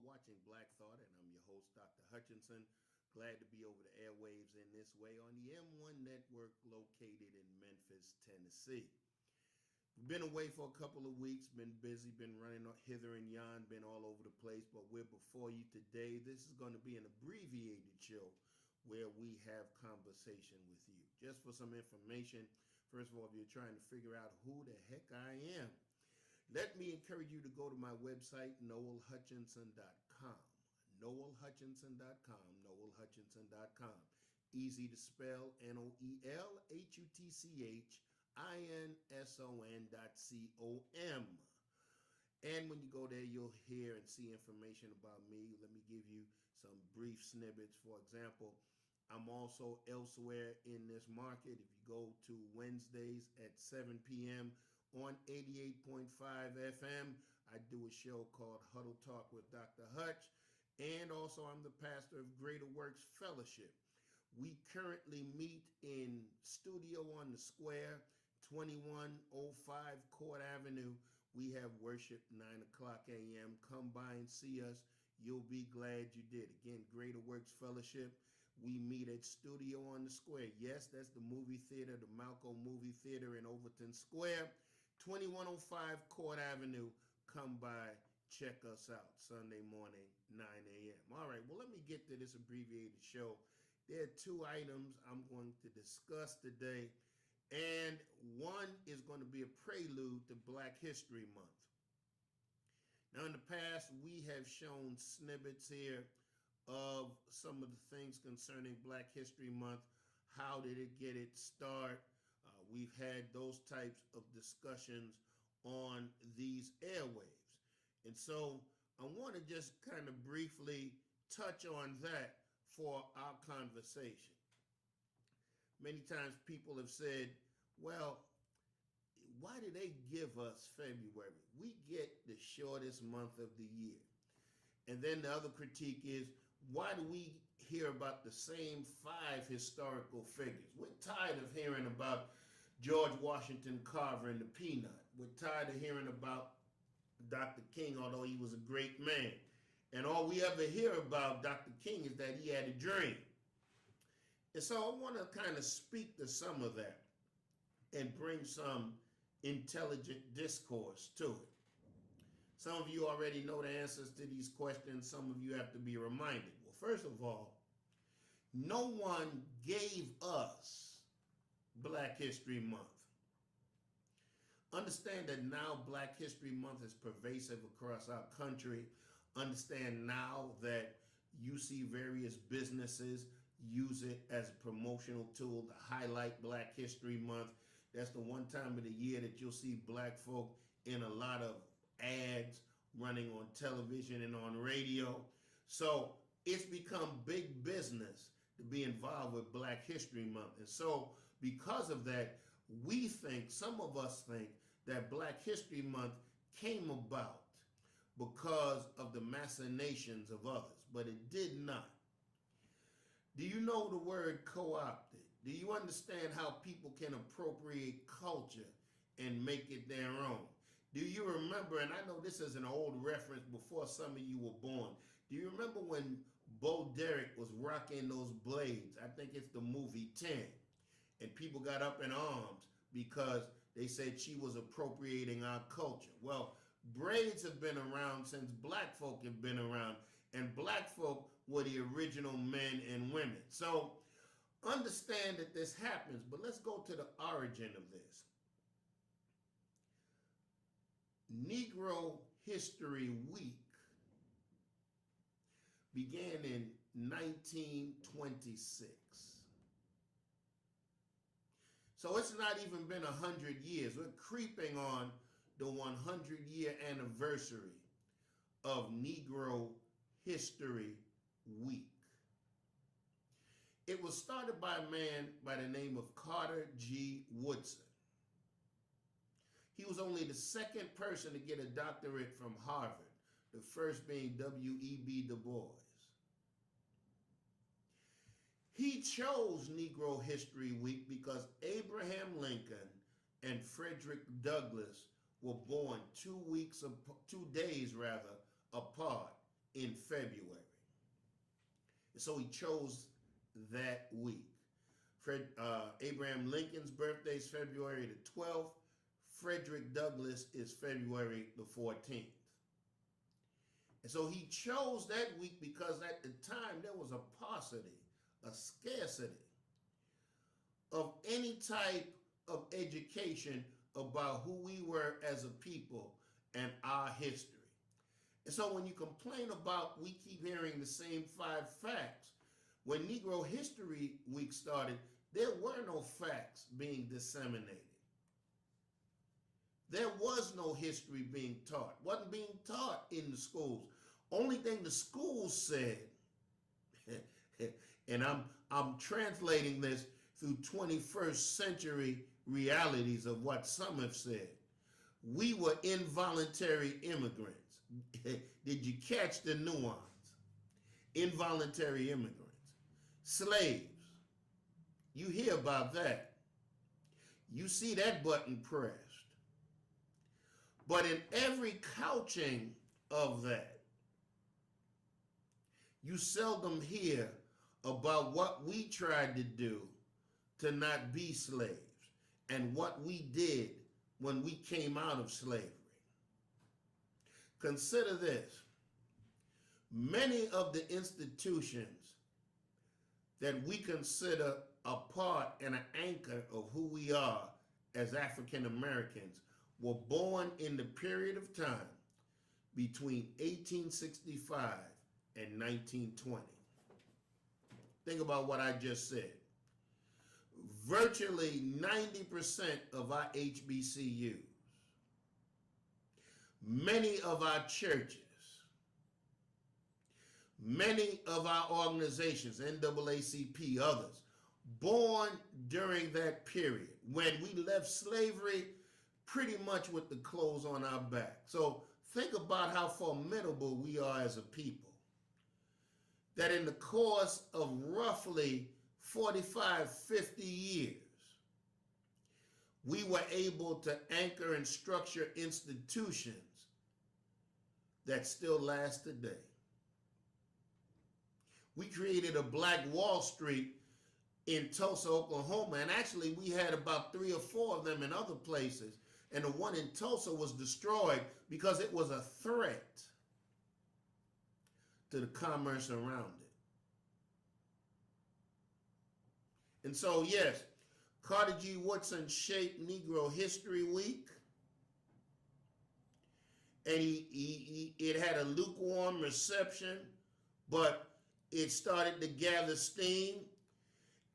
watching Black Thought, and I'm your host, Dr. Hutchinson. Glad to be over the airwaves in this way on the M1 network located in Memphis, Tennessee. We've been away for a couple of weeks, been busy, been running hither and yon, been all over the place, but we're before you today. This is going to be an abbreviated show where we have conversation with you. Just for some information, first of all, if you're trying to figure out who the heck I am, let me encourage you to go to my website, noelhutchinson.com. noelhutchinson.com, noelhutchinson.com. Easy to spell, NOELHUTCHINSON.com. And when you go there, you'll hear and see information about me. Let me give you some brief snippets. For example, I'm also elsewhere in this market. If you go to Wednesdays at 7 p.m. on 88.5 FM, I do a show called Huddle Talk with Dr. Hutch. And also, I'm the pastor of Greater Works Fellowship. We currently meet in Studio on the Square, 2105 Court Avenue. We have worship 9 o'clock a.m. Come by and see us. You'll be glad you did. Again, Greater Works Fellowship. We meet at Studio on the Square. Yes, that's the movie theater, the Malco Movie Theater in Overton Square, 2105 Court Avenue. Come by, check us out. Sunday morning, 9 a.m. All right, well, let me get to this abbreviated show. There are two items I'm going to discuss today, and one is going to be a prelude to Black History Month. Now, in the past, we have shown snippets here of some of the things concerning Black History Month. How did it get its start? We've had those types of discussions on these airwaves. And so I want to just kind of briefly touch on that for our conversation. Many times people have said, well, why do they give us February? We get the shortest month of the year. And then the other critique is, why do we hear about the same 5 historical figures? We're tired of hearing about George Washington Carver and the Peanut. We're tired of hearing about Dr. King, although he was a great man. And all we ever hear about Dr. King is that he had a dream. And so I want to kind of speak to some of that and bring some intelligent discourse to it. Some of you already know the answers to these questions. Some of you have to be reminded. Well, first of all, no one gave us Black History Month. Understand that now Black History Month is pervasive across our country. Understand now that you see various businesses use it as a promotional tool to highlight Black History Month. That's the one time of the year that you'll see black folk in a lot of ads running on television and on radio. So it's become big business to be involved with Black History Month. And so because of that, we think, some of us think, that Black History Month came about because of the machinations of others, but it did not. Do you know the word co-opted? Do you understand how people can appropriate culture and make it their own? Do you remember, and I know this is an old reference before some of you were born, do you remember when Bo Derek was rocking those blades? I think it's the movie 10. And people got up in arms because they said she was appropriating our culture. Well, braids have been around since black folk have been around, and black folk were the original men and women. So understand that this happens, but let's go to the origin of this. Negro History Week began in 1926. So it's not even been 100 years. We're creeping on the 100-year anniversary of Negro History Week. It was started by a man by the name of Carter G. Woodson. He was only the second person to get a doctorate from Harvard, the first being W.E.B. Du Bois. He chose Negro History Week because Abraham Lincoln and Frederick Douglass were born 2 days apart in February. And so he chose that week. Abraham Lincoln's birthday is February the 12th. Frederick Douglass is February the 14th. And so he chose that week because at the time there was a paucity, a scarcity of any type of education about who we were as a people and our history. And so when you complain about we keep hearing the same 5 facts, when Negro History Week started, there were no facts being disseminated. There was no history being taught. Wasn't being taught in the schools. Only thing the schools said, and I'm translating this through 21st century realities of what some have said. We were involuntary immigrants. Did you catch the nuance? Involuntary immigrants. Slaves. You hear about that. You see that button pressed. But in every couching of that, you seldom hear about what we tried to do to not be slaves and what we did when we came out of slavery. Consider this. Many of the institutions that we consider a part and an anchor of who we are as African Americans were born in the period of time between 1865 and 1920. Think about what I just said. Virtually 90% of our HBCUs, many of our churches, many of our organizations, NAACP, others, born during that period when we left slavery pretty much with the clothes on our back. So think about how formidable we are as a people. That in the course of roughly 45, 50 years, we were able to anchor and structure institutions that still last today. We created a Black Wall Street in Tulsa, Oklahoma, and actually we had about 3 or 4 of them in other places, and the one in Tulsa was destroyed because it was a threat to the commerce around it. And so, yes, Carter G. Woodson shaped Negro History Week, and it had a lukewarm reception, but it started to gather steam.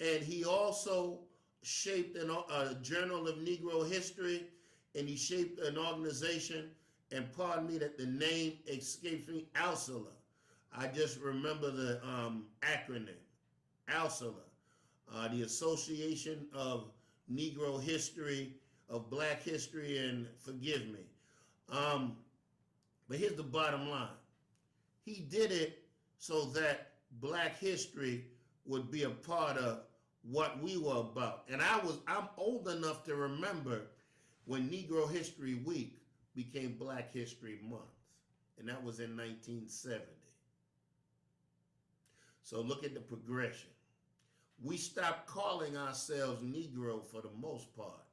And he also shaped a Journal of Negro History, and he shaped an organization, and pardon me that the name escapes me, ALSALA. I just remember the acronym, ALSALA, the Association of Negro History, of Black History, and forgive me. But here's the bottom line. He did it so that Black history would be a part of what we were about. And I'm old enough to remember when Negro History Week became Black History Month, and that was in 1970. So look at the progression. We stopped calling ourselves Negro for the most part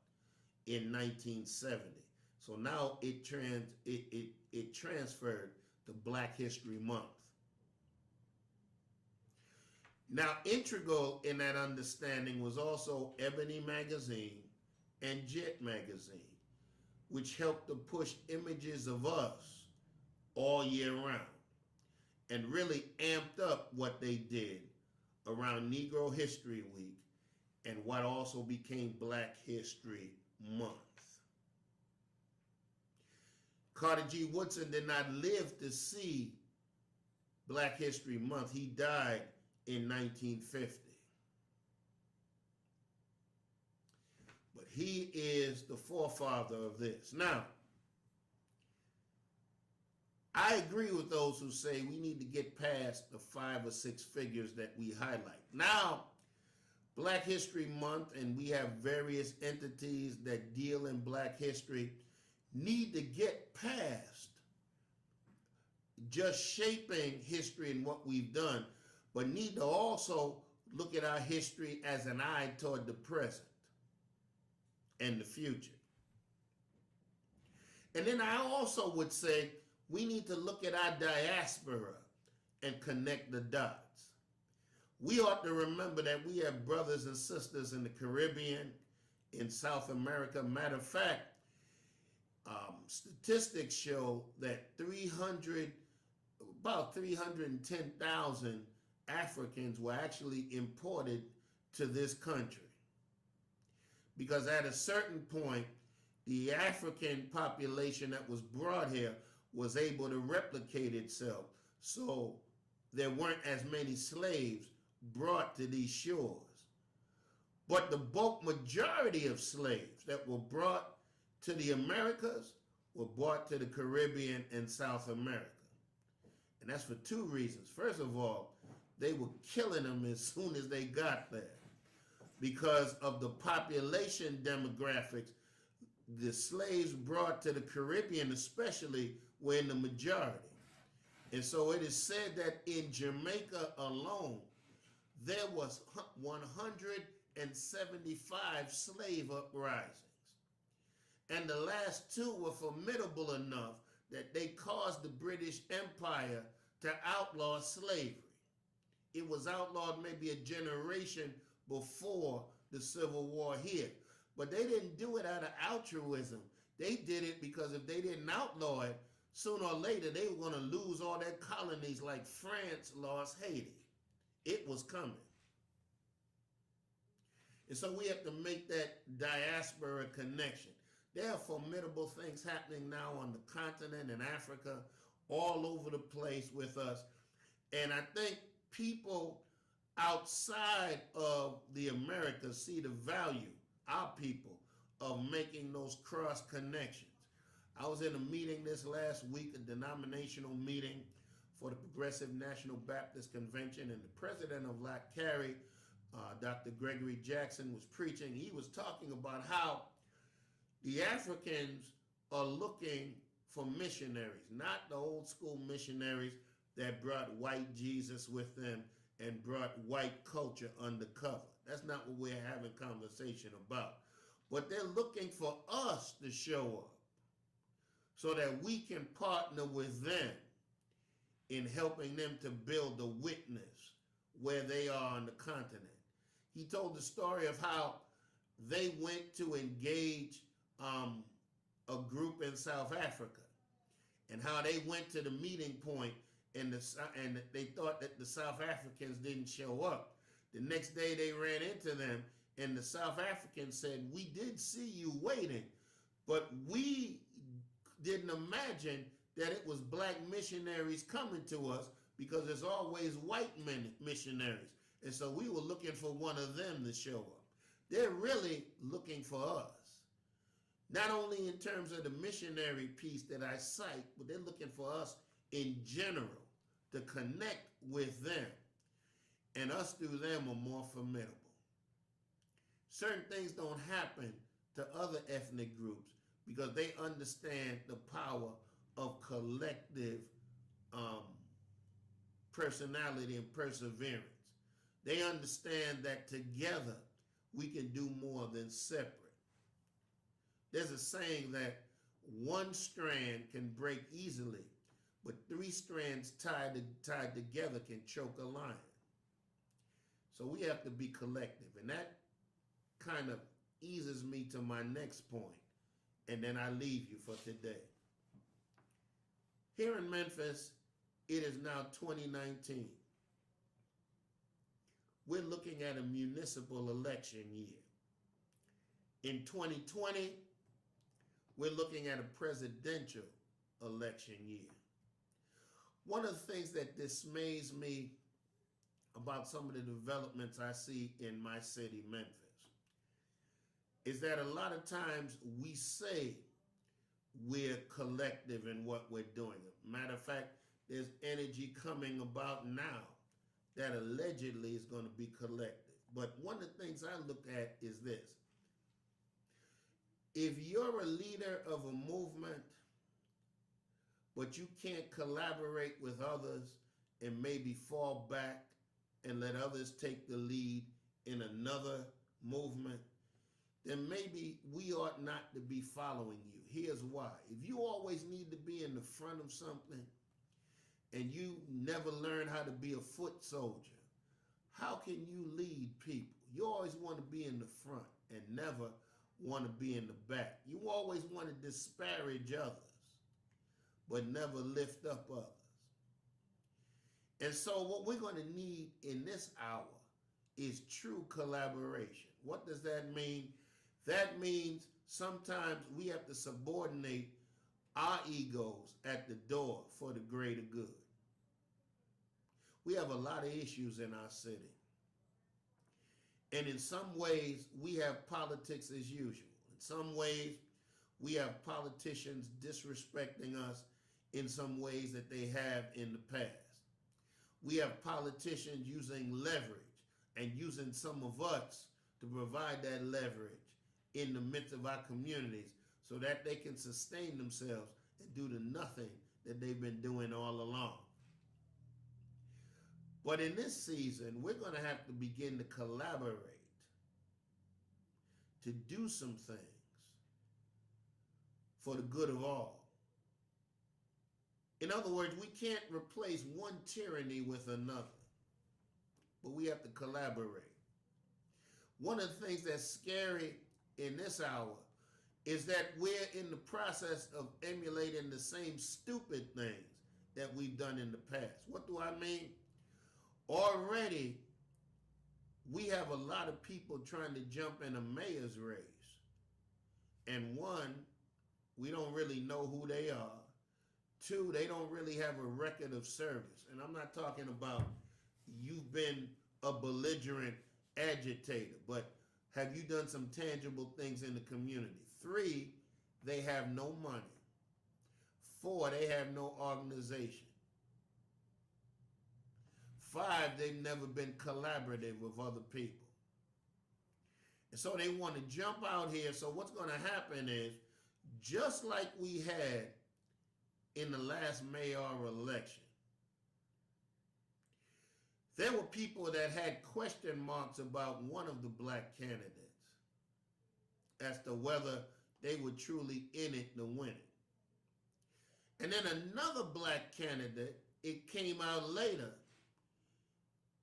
in 1970. So now it transferred to Black History Month. Now, integral in that understanding was also Ebony Magazine and Jet Magazine, which helped to push images of us all year round and really amped up what they did around Negro History Week and what also became Black History Month. Carter G. Woodson did not live to see Black History Month. He died in 1950. But he is the forefather of this. Now, I agree with those who say we need to get past the 5 or 6 figures that we highlight. Now, Black History Month, and we have various entities that deal in Black history, need to get past just shaping history and what we've done, but need to also look at our history as an eye toward the present and the future. And then I also would say we need to look at our diaspora and connect the dots. We ought to remember that we have brothers and sisters in the Caribbean, in South America. Matter of fact, statistics show that about 310,000 Africans were actually imported to this country. Because at a certain point, the African population that was brought here was able to replicate itself. So there weren't as many slaves brought to these shores. But the bulk majority of slaves that were brought to the Americas were brought to the Caribbean and South America. And that's for two reasons. First of all, they were killing them as soon as they got there because of the population demographics. The slaves brought to the Caribbean especially were in the majority. And so it is said that in Jamaica alone, there was 175 slave uprisings. And the last two were formidable enough that they caused the British Empire to outlaw slavery. It was outlawed maybe a generation before the Civil War here. But they didn't do it out of altruism. They did it because if they didn't outlaw it, sooner or later they were going to lose all their colonies like France lost Haiti. It was coming. And so we have to make that diaspora connection. There are formidable things happening now on the continent in Africa, all over the place with us. And I think people outside of the Americas see the value, our people, of making those cross connections. I was in a meeting this last week, a denominational meeting for the Progressive National Baptist Convention, and the president of LACARI, Dr. Gregory Jackson, was preaching. He was talking about how the Africans are looking for missionaries, not the old school missionaries that brought white Jesus with them and brought white culture undercover. That's not what we're having conversation about. But they're looking for us to show up so that we can partner with them in helping them to build a witness where they are on the continent. He told the story of how they went to engage a group in South Africa and how they went to the meeting point and they thought that the South Africans didn't show up. The next day they ran into them and the South Africans said, "We did see you waiting, but we didn't imagine that it was black missionaries coming to us because there's always white missionaries. And so we were looking for one of them to show up." They're really looking for us. Not only in terms of the missionary piece that I cite, but they're looking for us in general to connect with them. And us through them are more formidable. Certain things don't happen to other ethnic groups because they understand the power of collective personality and perseverance. They understand that together we can do more than separate. There's a saying that one strand can break easily, but three strands tied together can choke a lion. So we have to be collective, and that kind of eases me to my next point, and then I leave you for today. Here in Memphis, it is now 2019. We're looking at a municipal election year. In 2020, we're looking at a presidential election year. One of the things that dismays me about some of the developments I see in my city, Memphis, is that a lot of times we say we're collective in what we're doing. Matter of fact, there's energy coming about now that allegedly is going to be collective. But one of the things I look at is this. If you're a leader of a movement, but you can't collaborate with others and maybe fall back and let others take the lead in another movement, then maybe we ought not to be following you. Here's why. If you always need to be in the front of something and you never learn how to be a foot soldier, how can you lead people? You always want to be in the front and never want to be in the back. You always want to disparage others, but never lift up others. And so what we're going to need in this hour is true collaboration. What does that mean? That means sometimes we have to subordinate our egos at the door for the greater good. We have a lot of issues in our city. And in some ways, we have politics as usual. In some ways, we have politicians disrespecting us in some ways that they have in the past. We have politicians using leverage and using some of us to provide that leverage in the midst of our communities so that they can sustain themselves and do the nothing that they've been doing all along. But in this season, we're going to have to begin to collaborate to do some things for the good of all. In other words, we can't replace one tyranny with another, but we have to collaborate. One of the things that's scary in this hour is that we're in the process of emulating the same stupid things that we've done in the past. What do I mean? Already, we have a lot of people trying to jump in a mayor's race. And one, we don't really know who they are. Two, they don't really have a record of service. And I'm not talking about you've been a belligerent agitator, but have you done some tangible things in the community? Three, they have no money. Four, they have no organization. Five, they've never been collaborative with other people. And so they want to jump out here. So what's going to happen is, just like we had in the last mayoral election, there were people that had question marks about one of the black candidates as to whether they were truly in it to win it. And then another black candidate, it came out later,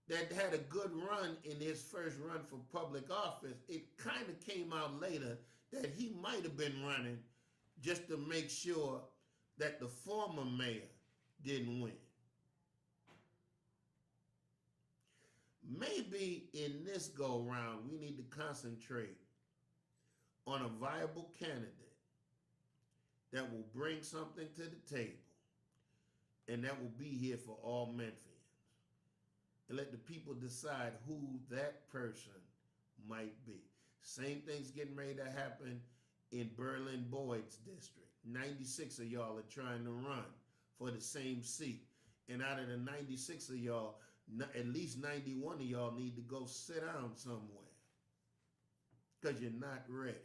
that had a good run in his first run for public office. It kind of came out later that he might have been running just to make sure that the former mayor didn't win. Maybe in this go round, we need to concentrate on a viable candidate that will bring something to the table and that will be here for all Memphians. And let the people decide who that person might be. Same thing's getting ready to happen in Berlin Boyd's district. 96 of y'all are trying to run for the same seat. And out of the 96 of y'all, at least 91 of y'all need to go sit down somewhere because you're not ready.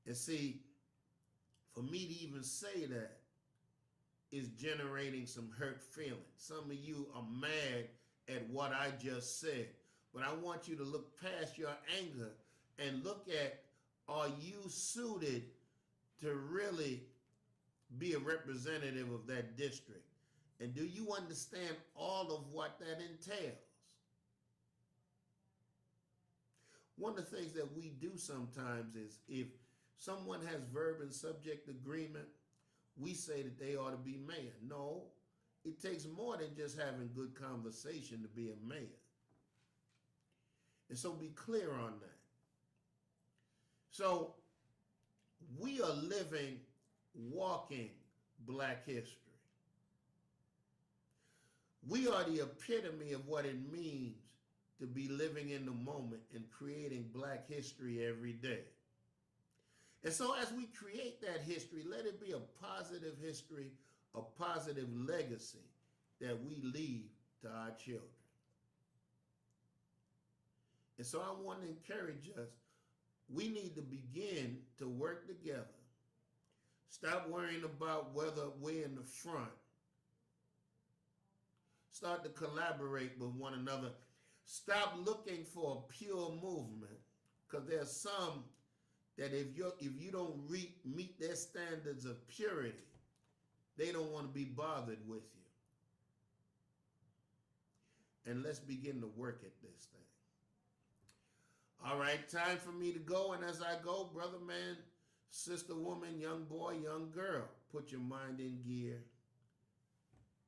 And see, for me to even say that is generating some hurt feelings. Some of you are mad at what I just said, but I want you to look past your anger and look at, are you suited to really be a representative of that district? And do you understand all of what that entails? One of the things that we do sometimes is, if someone has verb and subject agreement, we say that they ought to be mayor. No, it takes more than just having good conversation to be a mayor. And so be clear on that. So we are living, walking Black history. We are the epitome of what it means to be living in the moment and creating Black history every day. And so as we create that history, let it be a positive history, a positive legacy that we leave to our children. And so I want to encourage us, we need to begin to work together Stop worrying about whether we're in the front. Start to collaborate with one another. Stop looking for a pure movement, because there's some that if you don't meet their standards of purity, they don't want to be bothered with you. And let's begin to work at this thing. All right, time for me to go. And as I go, brother, man, sister, woman, young boy, young girl, put your mind in gear.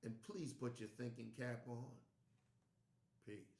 And please put your thinking cap on. Peace.